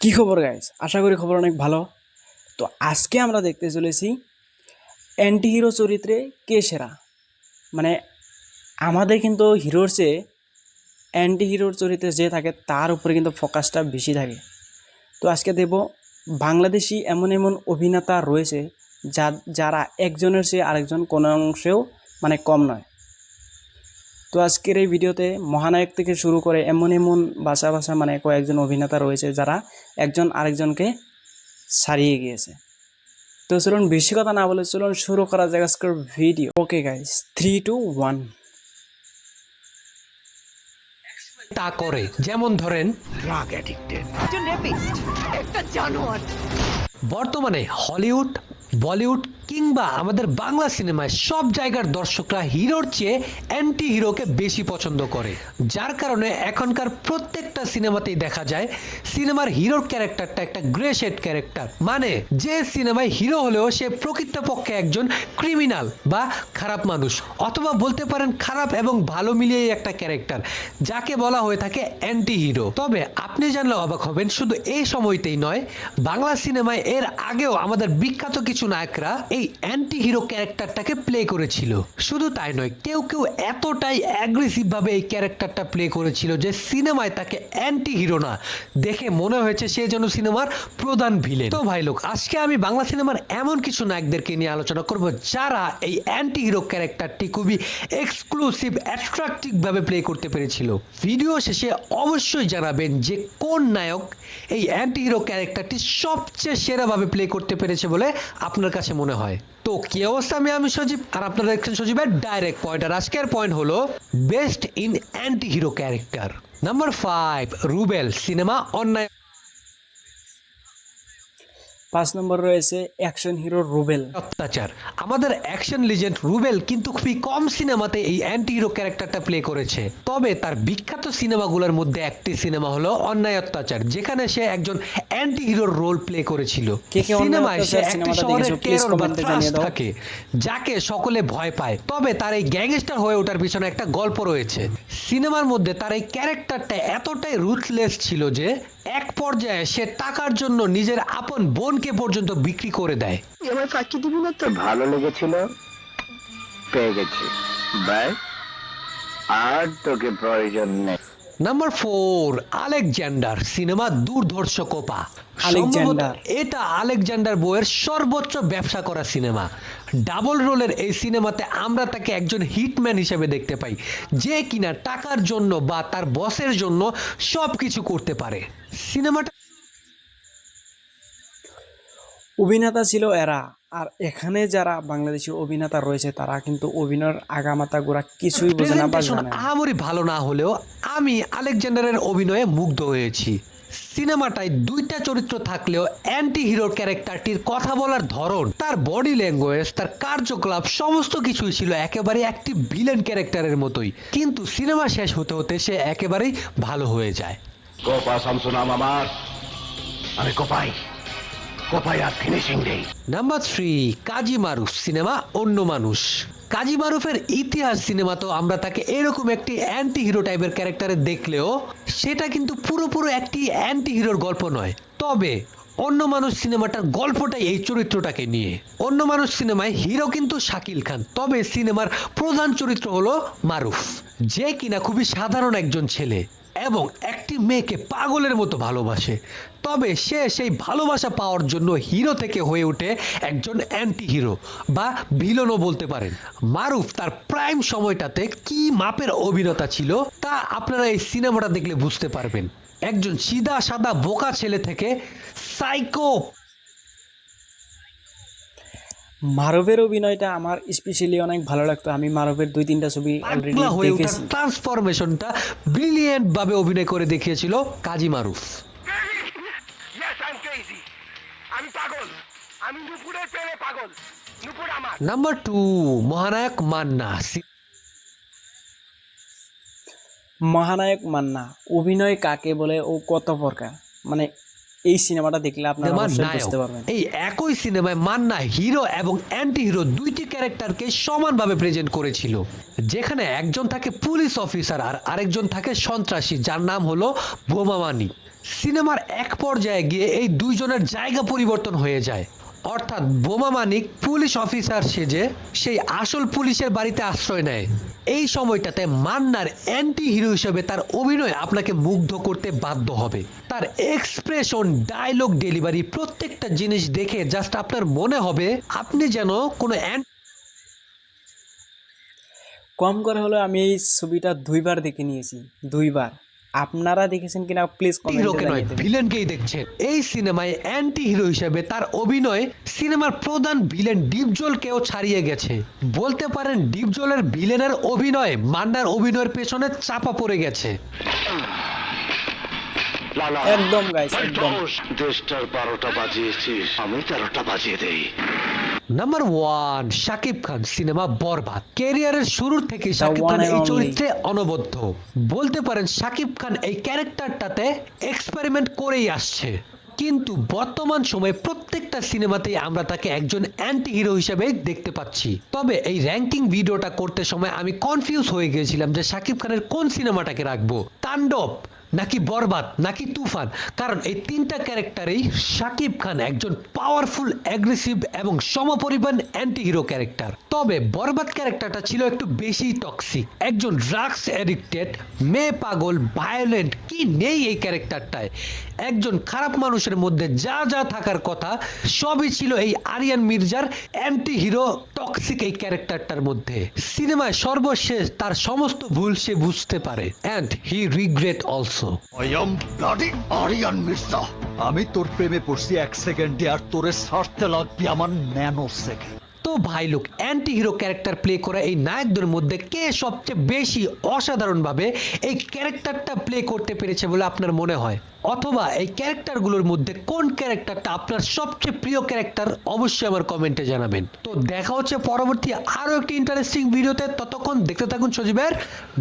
কি খবর গাইস? আশা করি খবর অনেক ভালো। তো আজকে আমরা দেখতে চলেছি অ্যান্টি হিরো চরিত্রে কে সেরা। মানে আমাদের কিন্তু হিরোর চেয়ে অ্যান্টি হিরোর চরিত্রে যে থাকে তার উপরে কিন্তু ফোকাসটা বেশি থাকে। তো আজকে দেব বাংলাদেশি এমন এমন অভিনেতা রয়েছে যারা একজনের চেয়ে আরেকজন কোনো অংশেও কম নয়। তো আজকের এই ভিডিওতে মহানায়ক থেকে শুরু করে এমন এমন বাসা কয়েকজন অভিনেতা রয়েছে যারা একজন আরেকজনকে ছাড়িয়ে গিয়েছে। তো চলুন বেশি কথা না বলে চলুন শুরু করা যাক আজকের ভিডিও। Okay guys, 3 2 1। তা করে, যেমন ধরেন ড্রাগ অ্যাডিক্টেড একজন রেপিস্ট একটা জানোয়ার। বর্তমানে হলিউড, বলিউড কিংবা আমাদের বাংলা সিনেমায় সব জায়গার দর্শকরা হিরোর চেয়ে অ্যান্টি হিরোকে বেশি পছন্দ করে, যার কারণে এখনকার প্রত্যেকটা সিনেমাতেই দেখা যায় সিনেমার হিরোর ক্যারেক্টারটা একটা গ্রে শেড ক্যারেক্টার। মানে যে সিনেমায় হিরো হলেও সে প্রকৃতপক্ষে একজন ক্রিমিনাল বা খারাপ মানুষ, অথবা বলতে পারেন খারাপ এবং ভালো মিলিয়ে একটা ক্যারেক্টার, যাকে বলা হয়ে থাকে অ্যান্টি হিরো। তবে আপনি জানলে অবাক হবেন, শুধু এই সময়তেই নয়, বাংলা সিনেমায় এর আগেও আমাদের বিখ্যাত কিছু নায়করা এই অ্যান্টি হিরো ক্যারেক্টারটাকে প্লে করেছিল। শুধু তাই নয়, কেউ কেউ এতটাই অ্যাগ্রেসিভ ভাবে এই ক্যারেক্টারটা প্লে করেছিল যে সিনেমায় তাকে অ্যান্টি হিরো না দেখে মনে হয়েছে সে যেন সিনেমার প্রধান ভিলেন। তো ভাই লোক, আজকে আমি বাংলা সিনেমার এমন কিছু নায়কদেরকে নিয়ে আলোচনা করব যারা এই অ্যান্টি হিরো ক্যারেক্টারটি খুবই এক্সক্লুসিভ, অ্যাট্রাকটিভ ভাবে প্লে করতে পেরেছিল। ভিডিও শেষে অবশ্যই জানাবেন যে কোন নায়ক এই অ্যান্টি হিরো ক্যারেক্টারটি সবচেয়ে সেরাভাবে প্লে করতে পেরেছে বলে আপনার কাছে মনে হয়। তো কি অবস্থা, আমি সজীব, আর আপনারা দেখছেন সজীবের ডাইরেক্ট পয়েন্ট। আর আজকের পয়েন্ট হলো best in anti hero character. Number 5, Rubel, cinema অন্যায় 5 নম্বর রয়েছে অ্যাকশন হিরো রুবেল। অত্যাচার। আমাদের অ্যাকশন লিজেন্ড রুবেল কিন্তু খুবই কম সিনেমাতে এই অ্যান্টি হিরো ক্যারেক্টারটা প্লে করেছে। তবে তার বিখ্যাত সিনেমাগুলোর মধ্যে একটি সিনেমা হলো অন্যায় অত্যাচার, যেখানে সে একজন অ্যান্টি হিরোর রোল প্লে করেছিল। কে কে অন্যায় সিনেমায় সে অত্যাচার একটি সিনেমাটা শহরে দেখেছো প্লিজ টেরর বা কমেন্টে ত্রাস জানিয়ে দাও। থাকে, যাকে সকলে ভয় পায়। তবে তার এই গ্যাংস্টার হয়ে ওঠার পিছনে একটা গল্প রয়েছে। সিনেমার মধ্যে তার এই ক্যারেক্টারটা এতটাই রুথলেস ছিল যে এক পর্যায়ে সে টাকার জন্য নিজের আপন বোনকে পর্যন্ত বিক্রি করে দেয়। আমার কাছে দিবি না তো ভালো লেগেছিল, পেয়ে গেছি, ব্যাস আর তোকে প্রয়োজন নেই। নাম্বার 4, আলেকজান্ডার, সিনেমা দুর্ধর্ষ কোপা। সম্ভবত আলেকজান্ডার। এটা আলেকজান্ডার বইয়ের সর্বোচ্চ ব্যবসা করা সিনেমা। ডাবল রোলের এই সিনেমাতে আমরা তাকে একজন হিটম্যান হিসেবে দেখতে পাই, যে কিনা টাকার জন্য বা তার বসের জন্য সবকিছু করতে পারে। সিনেমাটা অভিনেতা ছিল এরা, আর এখানে যারা বাংলাদেশি অভিনেতা রয়েছে তারা কিন্তু অভিনয়ের আগামাতা গোড়া কিছুই বোঝে না বা প্রেজেন্টেশন জানে না। আহামরি ভালো না হলেও আমি আলেকজান্ডারের অভিনয়ে মুগ্ধ হয়েছি। সিনেমাটায় দুইটা চরিত্র থাকলেও অ্যান্টি হিরোর ক্যারেক্টারটির কথা বলার ধরন, তার বডি ল্যাঙ্গুয়েজ, তার কার্যকলাপ সমস্ত কিছুই ছিল একেবারে একটি ভিলেন ক্যারেক্টারের মতোই। কিন্তু সিনেমা শেষ হতে হতে সে একেবারেই ভালো হয়ে যায়। কোপা শামসু নাম আমার, আমি কোপাই কোপাই আর ফিনিশিং দেই। নাম্বার 3, কাজী মারুফ, সিনেমা অন্য মানুষ। কাজী মারুফের ইতিহাস সিনেমা তো আমরা তাকে এরকম একটি অ্যান্টি হিরো টাইপের ক্যারেক্টারে দেখলেও সেটা কিন্তু পুরোপুরি একটি অ্যান্টি হিরোর গল্প নয়। তবে অন্য মানুষ সিনেমাটার গল্পটাই এই চরিত্রটাকে নিয়ে। অন্য মানুষ সিনেমায় হিরো কিন্তু শাকিল খান, তবে সিনেমার প্রধান চরিত্র হলো মারুফ, যে কিনা খুবই সাধারণ একজন ছেলে এবং একটি মেয়েকে পাগলের মতো ভালোবাসে। তবে সে সেই ভালোবাসা পাওয়ার জন্য হিরো থেকে হয়ে ওঠে একজন অ্যান্টি হিরো বা ভিলনও বলতে পারেন। মারুফ তার প্রাইম সময়টাতে কি মাপের অভিনেতা ছিল তা আপনারা এই সিনেমাটা দেখলে বুঝতে পারবেন। একজন সিধা সাদা বোকা ছেলে থেকে সাইকো। মারভের অভিনয়টা আমার স্পেশালি অনেক ভালো লাগতো। আমি মারভের 2-3টা ছবি অলরেডি পাগলা হয়ে ওঠার দেখেছি। ট্রান্সফরমেশনটা ব্রিলিয়েন্ট ভাবে অভিনয় করে দেখিয়েছিল Kazi Maruf. Yes I am crazy, আমি পাগল, আমি নুপুরের প্রেমে পাগল, নুপুর আমার। নাম্বার 2, মহানায়ক মান্না, মহানায়ক মান্না অভিনয় কাকে বলে ও কত প্রকার, এই সিনেমাটা দেখলে আপনারা সিনেমার অবশ্যই নায়ক। বুঝতে পারবেন। এই একই সিনেমায় মান্না হিরো এবং অ্যান্টি হিরো দুইটি ক্যারেক্টারকে সমানভাবে প্রেজেন্ট করেছিল, যেখানে একজন থাকে পুলিশ অফিসার আর আরেকজন থাকে সন্ত্রাসী, যার নাম হলো বোমা মানিক। সিনেমার এক পর্যায়ে গিয়ে এই দুইজনের জায়গা পরিবর্তন হয়ে যায়, অর্থাৎ বোমা মানিক পুলিশ অফিসার সেজে সেই আসল পুলিশের বাড়িতে আশ্রয় নেয়। এই সময়টাতে মান্নার অ্যান্টি হিরো হিসেবে তার অভিনয় আপনাকে মুগ্ধ করতে বাধ্য হবে। তার এক্সপ্রেশন, ডায়লগ ডেলিভারি, প্রত্যেকটা জিনিস দেখে জাস্ট আপনার মনে হবে আপনি যেন কোনো কম করে হলো আমি এই ছবিটা 2বার দেখে নিয়েছি, 2বার। আপনারা দেখেছেন কিনা প্লিজ কমেন্টে হিরোকে নয় জানিয়ে দেবেন। ভিলেনকেই দেখছেন। এই সিনেমায় অ্যান্টি হিরো হিসেবে তার অভিনয় সিনেমার প্রধান ভিলেন ডিপজলকেও ছাড়িয়ে গেছে। বলতে পারেন ডিপজলের ভিলেনের অভিনয় মান্নার অভিনয়ের পেছনে চাপা পড়ে গেছে। লালা একদম গাইস, একদম। দেশটার 12টা বাজিয়েছিস, আমি 13টা বাজিয়ে দেই। নাম্বার 1, শাকিব খান, সিনেমা বরবাদ। ক্যারিয়ারের শুরুর থেকে শাকিব one খান and এই only। চরিত্রে অনবদ্য। বলতে পারেন শাকিব খান এই ক্যারেক্টারটাতে এক্সপেরিমেন্ট করেই আসছে, কিন্তু বর্তমান সময়ে প্রত্যেকটা সিনেমাতেই আমরা তাকে একজন অ্যান্টি হিরো হিসেবে দেখতে পাচ্ছি। তবে এই র্যাঙ্কিং ভিডিওটা করতে সময় আমি কনফিউজ হয়ে গিয়েছিলাম যে শাকিব খানের কোন সিনেমাটাকে রাখবো, তাণ্ডব নাকি বরবাদ নাকি তুফান। কারণ এই তিনটা ক্যারেক্টারেই শাকিব খান একজন পাওয়ারফুল, অ্যাগ্রেসিভ এবং সমপরিমাণ অ্যান্টি হিরো ক্যারেক্টার। তবে বরবাদ ক্যারেক্টারটা ছিল একটু বেশি টক্সিক, একজন ড্রাগস অ্যাডিক্টেড, মেয়ে পাগল, ভায়োলেন্ট, কি নেই এই ক্যারেক্টারটায়। একজন খারাপ মানুষের মধ্যে যা যা থাকার কথা সবই ছিল এই আরিয়ান মির্জার অ্যান্টি হিরো টক্সিক এই ক্যারেক্টারটার মধ্যে। সিনেমায় সর্বশেষ তার সমস্ত ভুল সে বুঝতে পারে, and he regret also. I am bloody Aryan Mirza. আমি তোর প্রেমে পড়ছি 1 সেকেন্ডে, আর তোরে ছাড়তে লাগবে আমার ন্যানো সেকেন্ড। তো ভাই লোক, অ্যান্টি হিরো ক্যারেক্টার প্লে করা এই নায়কদের মধ্যে কে সবচেয়ে বেশি অসাধারণভাবে এই ক্যারেক্টারটা প্লে করতে পেরেছে বলে আপনার মনে হয়? অথবা এই ক্যারেক্টারগুলোর মধ্যে কোন ক্যারেক্টারটা আপনার সবচেয়ে প্রিয় ক্যারেক্টার, অবশ্যই আমার কমেন্টে জানাবেন। তো দেখা হচ্ছে পরবর্তী আরো একটি ইন্টারেস্টিং ভিডিওতে। ততক্ষণ দেখতে থাকুন সজীবের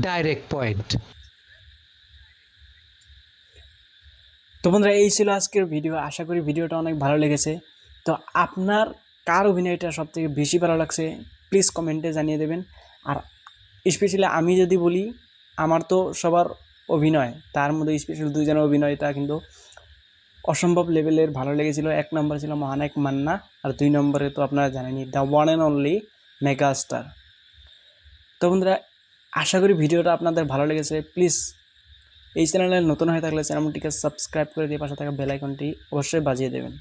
ডাইরেক্ট পয়েন্ট। তো বন্ধুরা, এই ছিল আজকের ভিডিও। আশা করি ভিডিওটা অনেক ভালো লেগেছে। তো আপনার কার অভিনয়টা সবথেকে বেশি ভালো লাগছে প্লিজ কমেন্টে জানিয়ে দেবেন। আর স্পেশালি আমি যদি বলি, আমার তো সবার অভিনয়, তার মধ্যে স্পেশাল দুইজনের অভিনয়টা কিন্তু অসম্ভব লেভেলের ভালো লেগেছিল। 1 নম্বর ছিল মহানায়ক মান্না, আর 2 নম্বরে তো আপনারা জানেনই, the one and only mega star. তো বন্ধুরা, আশা করি ভিডিওটা আপনাদের ভালো লেগেছে। প্লিজ এই চ্যানেলে নতুন হয়ে থাকলে চ্যানেলটিকে সাবস্ক্রাইব করে দিয়ে পাশে থাকা বেল আইকনটি অবশ্যই বাজিয়ে দেবেন।